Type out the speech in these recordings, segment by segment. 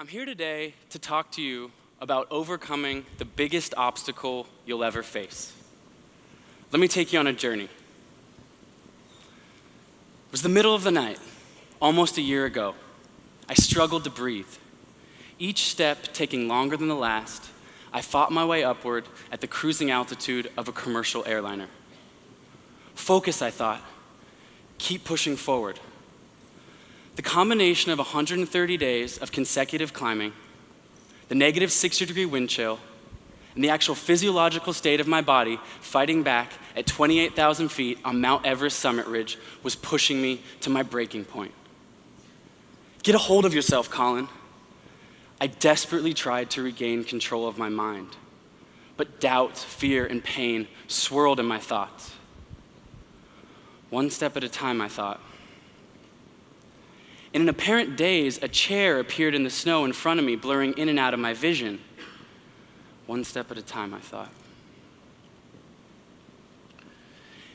I'm here today to talk to you about overcoming the biggest obstacle you'll ever face. Let me take you on a journey. It was the middle of the night, almost a year ago. I struggled to breathe. Each step taking longer than the last, I fought my way upward at the cruising altitude of a commercial airliner. Focus, I thought. Keep pushing forward. The combination of 130 days of consecutive climbing, the negative 60-degree wind chill, and the actual physiological state of my body fighting back at 28,000 feet on Mount Everest summit ridge was pushing me to my breaking point. Get a hold of yourself, Colin. I desperately tried to regain control of my mind, but doubt, fear, and pain swirled in my thoughts. One step at a time, I thought. In an apparent daze, a chair appeared in the snow in front of me, blurring in and out of my vision. One step at a time, I thought.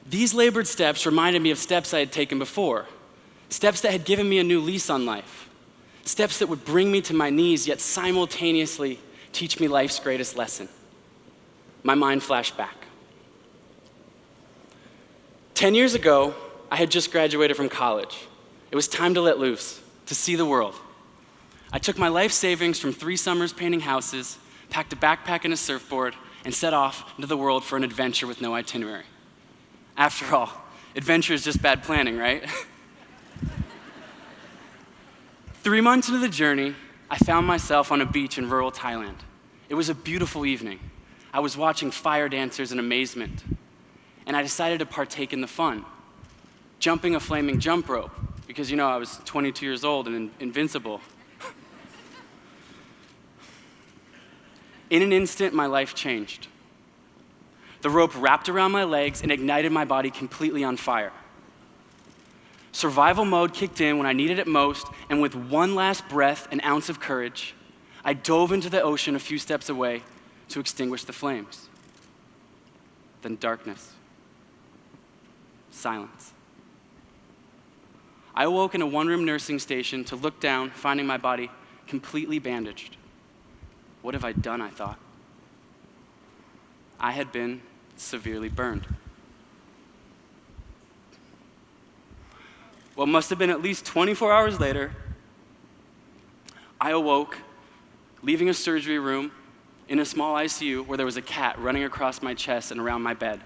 These labored steps reminded me of steps I had taken before, steps that had given me a new lease on life, steps that would bring me to my knees, yet simultaneously teach me life's greatest lesson. My mind flashed back. 10 years ago, I had just graduated from college. It was time to let loose, to see the world. I took my life savings from 3 summers painting houses, packed a backpack and a surfboard, and set off into the world for an adventure with no itinerary. After all, adventure is just bad planning, right? 3 months into the journey, I found myself on a beach in rural Thailand. It was a beautiful evening. I was watching fire dancers in amazement, and I decided to partake in the fun, jumping a flaming jump rope, because I was 22 years old and invincible. In an instant, my life changed. The rope wrapped around my legs and ignited my body completely on fire. Survival mode kicked in when I needed it most, and with one last breath, an ounce of courage, I dove into the ocean a few steps away to extinguish the flames. Then darkness. Silence. I awoke in a one-room nursing station to look down, finding my body completely bandaged. What have I done, I thought. I had been severely burned. Well, it must have been at least 24 hours later, I awoke, leaving a surgery room in a small ICU where there was a cat running across my chest and around my bed,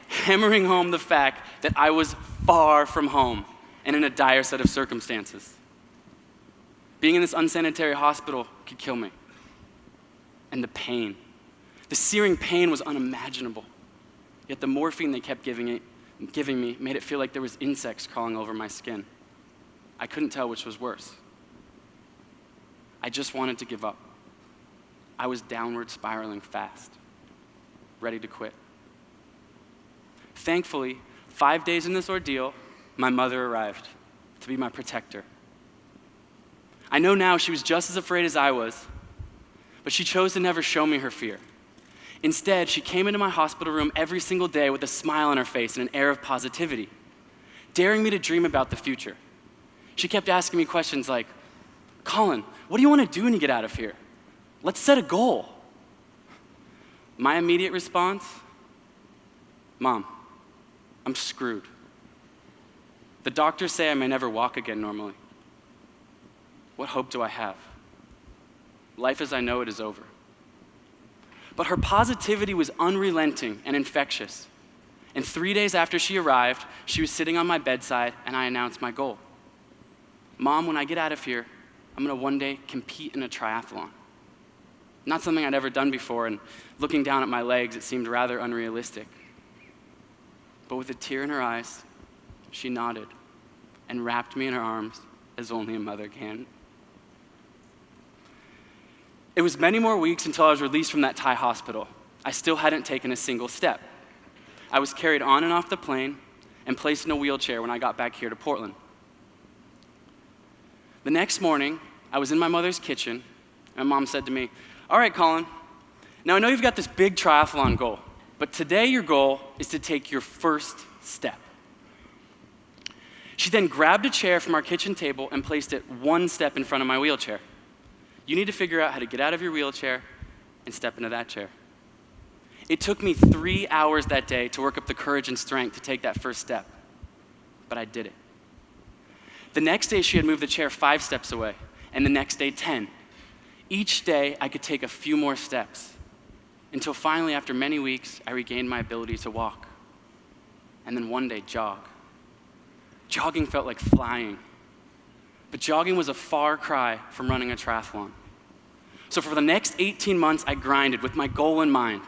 hammering home the fact that I was far from home and in a dire set of circumstances. Being in this unsanitary hospital could kill me. And the pain, the searing pain was unimaginable. Yet the morphine they kept giving me made it feel like there was insects crawling over my skin. I couldn't tell which was worse. I just wanted to give up. I was downward spiraling fast, ready to quit. Thankfully, 5 days in this ordeal, my mother arrived to be my protector. I know now she was just as afraid as I was, but she chose to never show me her fear. Instead, she came into my hospital room every single day with a smile on her face and an air of positivity, daring me to dream about the future. She kept asking me questions like, "Colin, what do you want to do when you get out of here? Let's set a goal." My immediate response, "Mom, I'm screwed. The doctors say I may never walk again normally. What hope do I have? Life as I know it is over." But her positivity was unrelenting and infectious. And 3 days after she arrived, she was sitting on my bedside and I announced my goal. "Mom, when I get out of here, I'm gonna one day compete in a triathlon." Not something I'd ever done before, and looking down at my legs, it seemed rather unrealistic. But with a tear in her eyes, she nodded and wrapped me in her arms as only a mother can. It was many more weeks until I was released from that Thai hospital. I still hadn't taken a single step. I was carried on and off the plane and placed in a wheelchair when I got back here to Portland. The next morning, I was in my mother's kitchen, and my mom said to me, "All right, Colin, now I know you've got this big triathlon goal, but today your goal is to take your first step. She then grabbed a chair from our kitchen table and placed it one step in front of my wheelchair. You need to figure out how to get out of your wheelchair and step into that chair. It took me 3 hours that day to work up the courage and strength to take that first step, but I did it. The next day, she had moved the chair 5 steps away, and the next day, 10. Each day, I could take a few more steps, until finally, after many weeks, I regained my ability to walk. And then one day, jog. Jogging felt like flying, but jogging was a far cry from running a triathlon. So for the next 18 months, I grinded with my goal in mind.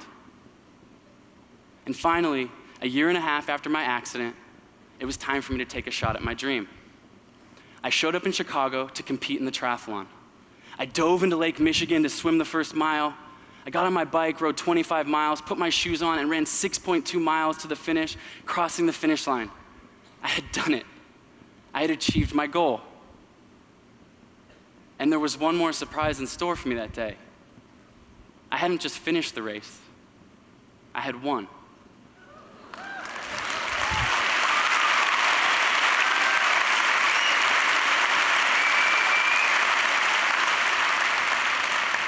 And finally, a year and a half after my accident, it was time for me to take a shot at my dream. I showed up in Chicago to compete in the triathlon. I dove into Lake Michigan to swim the first mile. I got on my bike, rode 25 miles, put my shoes on, and ran 6.2 miles to the finish, crossing the finish line. I had done it. I had achieved my goal. And there was one more surprise in store for me that day. I hadn't just finished the race. I had won.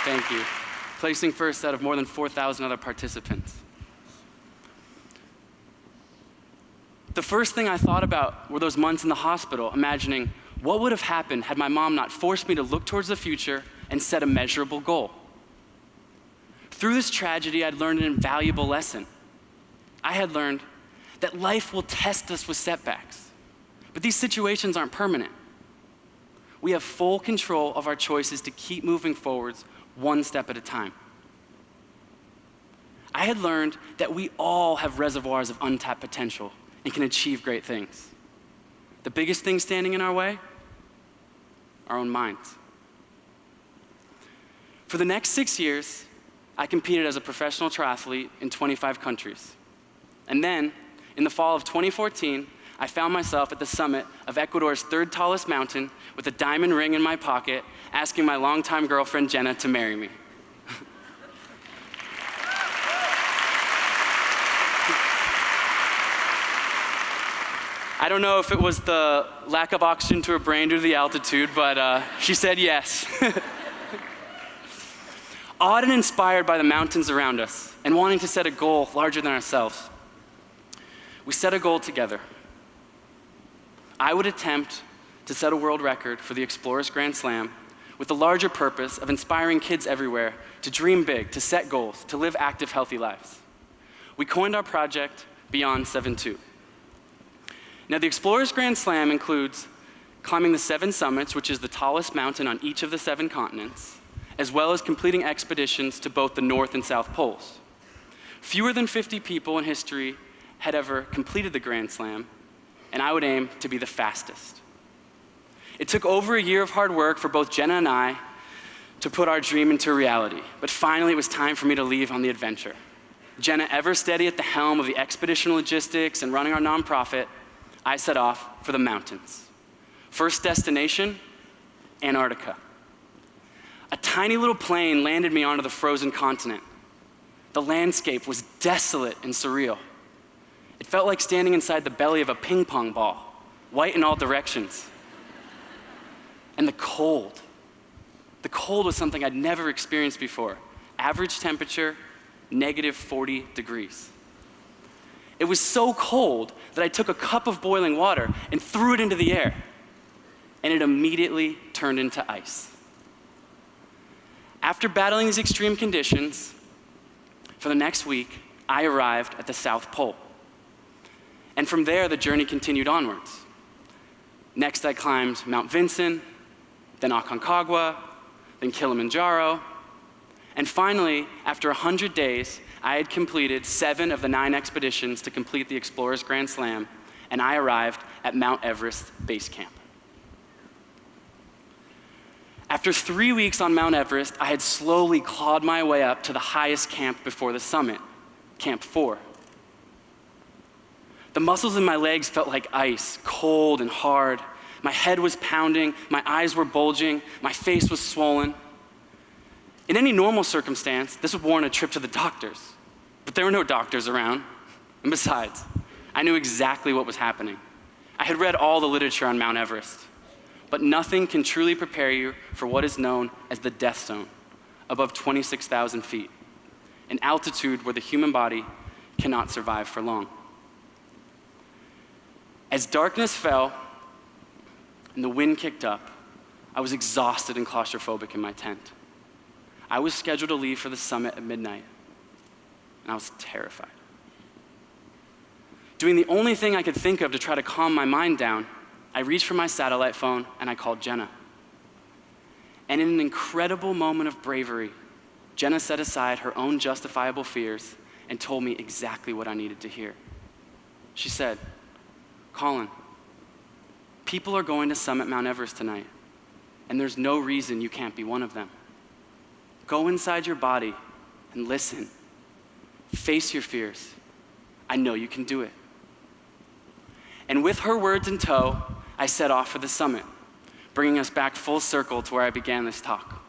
Thank you. Placing first out of more than 4,000 other participants. The first thing I thought about were those months in the hospital, imagining what would have happened had my mom not forced me to look towards the future and set a measurable goal. Through this tragedy, I'd learned an invaluable lesson. I had learned that life will test us with setbacks, but these situations aren't permanent. We have full control of our choices to keep moving forwards one step at a time. I had learned that we all have reservoirs of untapped potential and can achieve great things. The biggest thing standing in our way? Our own minds. For the next 6 years, I competed as a professional triathlete in 25 countries. And then, in the fall of 2014, I found myself at the summit of Ecuador's 3rd tallest mountain with a diamond ring in my pocket, asking my longtime girlfriend Jenna to marry me. I don't know if it was the lack of oxygen to her brain due to the altitude, but she said yes. Awed and inspired by the mountains around us and wanting to set a goal larger than ourselves, we set a goal together. I would attempt to set a world record for the Explorers Grand Slam with the larger purpose of inspiring kids everywhere to dream big, to set goals, to live active, healthy lives. We coined our project Beyond 7-2. Now, the Explorers Grand Slam includes climbing the 7 summits, which is the tallest mountain on each of the 7 continents, as well as completing expeditions to both the North and South Poles. Fewer than 50 people in history had ever completed the Grand Slam, and I would aim to be the fastest. It took over a year of hard work for both Jenna and I to put our dream into reality, but finally it was time for me to leave on the adventure. Jenna, ever steady at the helm of the expedition logistics and running our nonprofit, I set off for the mountains. First destination, Antarctica. A tiny little plane landed me onto the frozen continent. The landscape was desolate and surreal. It felt like standing inside the belly of a ping pong ball, white in all directions. And the cold. The cold was something I'd never experienced before. Average temperature, negative 40 degrees. It was so cold that I took a cup of boiling water and threw it into the air, and it immediately turned into ice. After battling these extreme conditions, for the next week, I arrived at the South Pole. And from there, the journey continued onwards. Next, I climbed Mount Vinson, then Aconcagua, then Kilimanjaro, and finally, after 100 days, I had completed 7 of the 9 expeditions to complete the Explorers Grand Slam, and I arrived at Mount Everest Base Camp. After 3 weeks on Mount Everest, I had slowly clawed my way up to the highest camp before the summit, Camp 4. The muscles in my legs felt like ice, cold and hard. My head was pounding, my eyes were bulging, my face was swollen. In any normal circumstance, this would warrant a trip to the doctors, but there were no doctors around. And besides, I knew exactly what was happening. I had read all the literature on Mount Everest, but nothing can truly prepare you for what is known as the death zone, above 26,000 feet, an altitude where the human body cannot survive for long. As darkness fell and the wind kicked up, I was exhausted and claustrophobic in my tent. I was scheduled to leave for the summit at midnight, and I was terrified. Doing the only thing I could think of to try to calm my mind down, I reached for my satellite phone and I called Jenna. And in an incredible moment of bravery, Jenna set aside her own justifiable fears and told me exactly what I needed to hear. She said, "Colin, people are going to summit Mount Everest tonight, and there's no reason you can't be one of them. Go inside your body and listen. Face your fears. I know you can do it." And with her words in tow, I set off for the summit, bringing us back full circle to where I began this talk.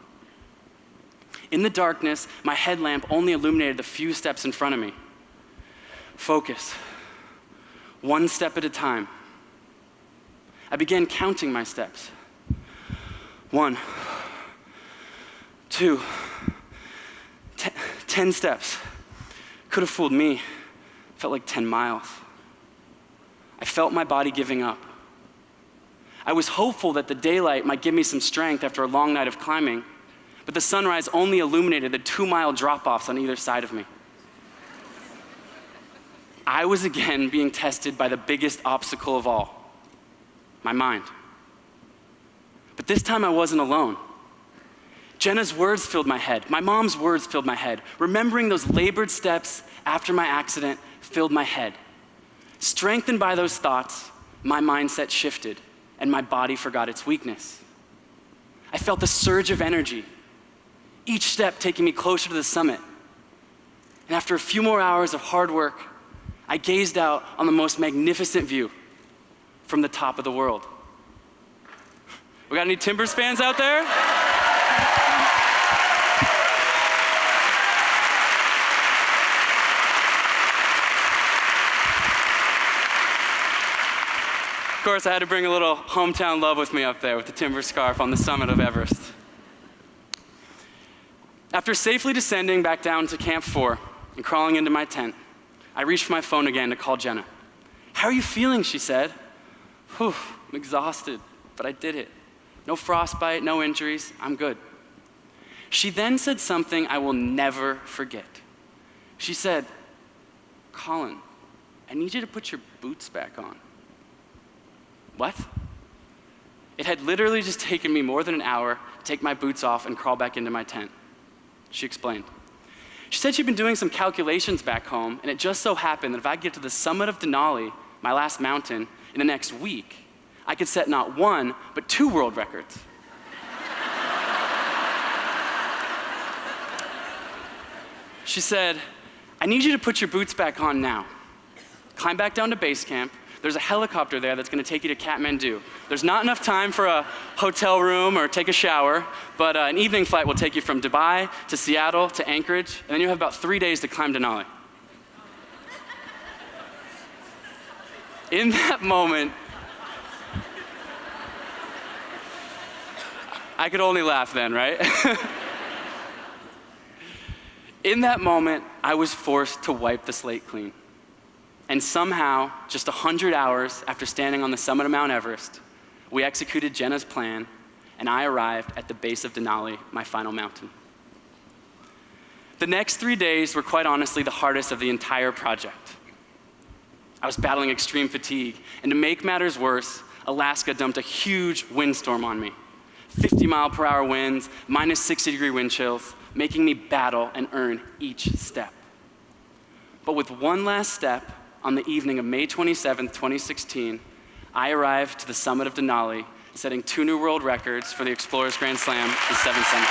In the darkness, my headlamp only illuminated the few steps in front of me. Focus. One step at a time. I began counting my steps. 1, 2, 10 steps. Could have fooled me. Felt like 10 miles. I felt my body giving up. I was hopeful that the daylight might give me some strength after a long night of climbing, but the sunrise only illuminated the 2-mile drop-offs on either side of me. I was again being tested by the biggest obstacle of all, my mind. But this time I wasn't alone. Jenna's words filled my head. My mom's words filled my head. Remembering those labored steps after my accident filled my head. Strengthened by those thoughts, my mindset shifted and my body forgot its weakness. I felt a surge of energy, each step taking me closer to the summit. And after a few more hours of hard work, I gazed out on the most magnificent view from the top of the world. We got any Timbers fans out there? Of course, I had to bring a little hometown love with me up there with the timber scarf on the summit of Everest. After safely descending back down to Camp 4 and crawling into my tent, I reached for my phone again to call Jenna. "How are you feeling?" she said. "Whew, I'm exhausted, but I did it. No frostbite, no injuries, I'm good." She then said something I will never forget. She said, "Colin, I need you to put your boots back on." What? It had literally just taken me more than an hour to take my boots off and crawl back into my tent. She explained. She said she'd been doing some calculations back home, and it just so happened that if I get to the summit of Denali, my last mountain, in the next week, I could set not 1, but 2 world records. She said, "I need you to put your boots back on now. Climb back down to base camp. There's a helicopter there that's going to take you to Kathmandu. There's not enough time for a hotel room or take a shower, but an evening flight will take you from Dubai to Seattle to Anchorage, and then you'll have about 3 days to climb Denali." In that moment, I could only laugh then, right? In that moment, I was forced to wipe the slate clean. And somehow, just 100 hours after standing on the summit of Mount Everest, we executed Jenna's plan, and I arrived at the base of Denali, my final mountain. The next 3 days were quite honestly the hardest of the entire project. I was battling extreme fatigue, and to make matters worse, Alaska dumped a huge windstorm on me. 50-mile-per-hour winds, minus 60-degree wind chills, making me battle and earn each step. But with one last step, on the evening of May 27th, 2016, I arrived to the summit of Denali, setting 2 new world records for the Explorers Grand Slam in 7 summits.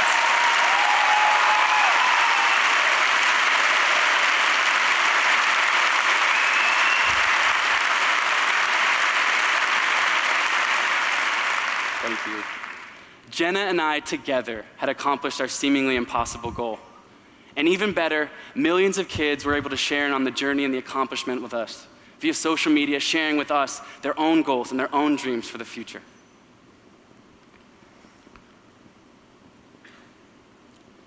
Thank you. Jenna and I together had accomplished our seemingly impossible goal. And even better, millions of kids were able to share in on the journey and the accomplishment with us via social media, sharing with us their own goals and their own dreams for the future.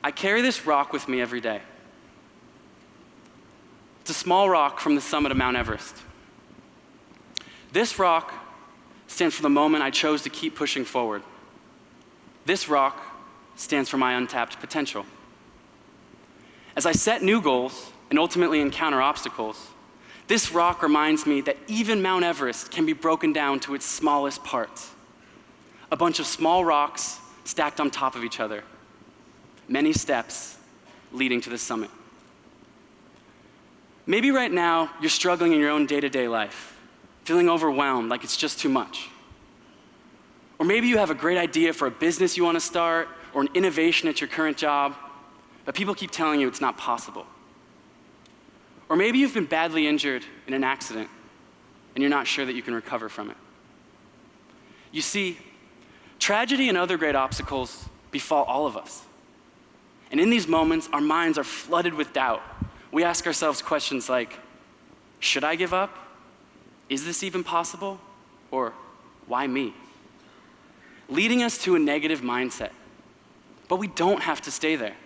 I carry this rock with me every day. It's a small rock from the summit of Mount Everest. This rock stands for the moment I chose to keep pushing forward. This rock stands for my untapped potential. As I set new goals and ultimately encounter obstacles, this rock reminds me that even Mount Everest can be broken down to its smallest parts. A bunch of small rocks stacked on top of each other. Many steps leading to the summit. Maybe right now you're struggling in your own day-to-day life, feeling overwhelmed like it's just too much. Or maybe you have a great idea for a business you want to start or an innovation at your current job, but people keep telling you it's not possible. Or maybe you've been badly injured in an accident and you're not sure that you can recover from it. You see, tragedy and other great obstacles befall all of us. And in these moments, our minds are flooded with doubt. We ask ourselves questions like, should I give up? Is this even possible? Or why me? Leading us to a negative mindset. But we don't have to stay there.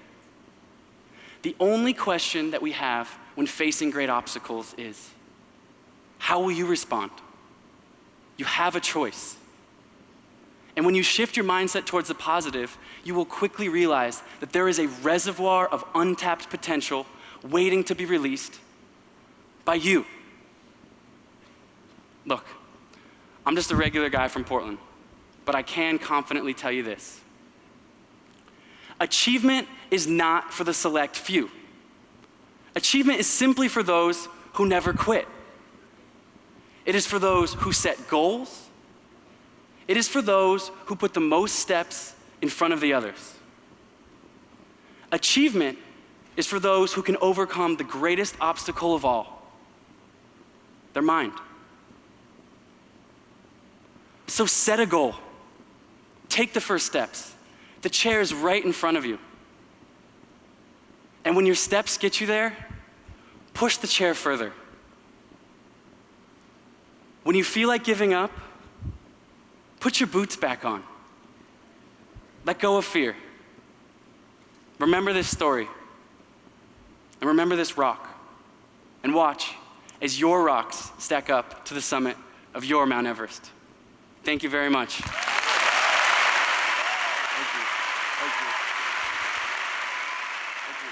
The only question that we have when facing great obstacles is, how will you respond? You have a choice. And when you shift your mindset towards the positive, you will quickly realize that there is a reservoir of untapped potential waiting to be released by you. Look, I'm just a regular guy from Portland, but I can confidently tell you this. Achievement is not for the select few. Achievement is simply for those who never quit. It is for those who set goals. It is for those who put the most steps in front of the others. Achievement is for those who can overcome the greatest obstacle of all, their mind. So set a goal. Take the first steps. The chair is right in front of you. And when your steps get you there, push the chair further. When you feel like giving up, put your boots back on. Let go of fear. Remember this story. And remember this rock. And watch as your rocks stack up to the summit of your Mount Everest. Thank you very much. Thank you. Thank you. Thank you.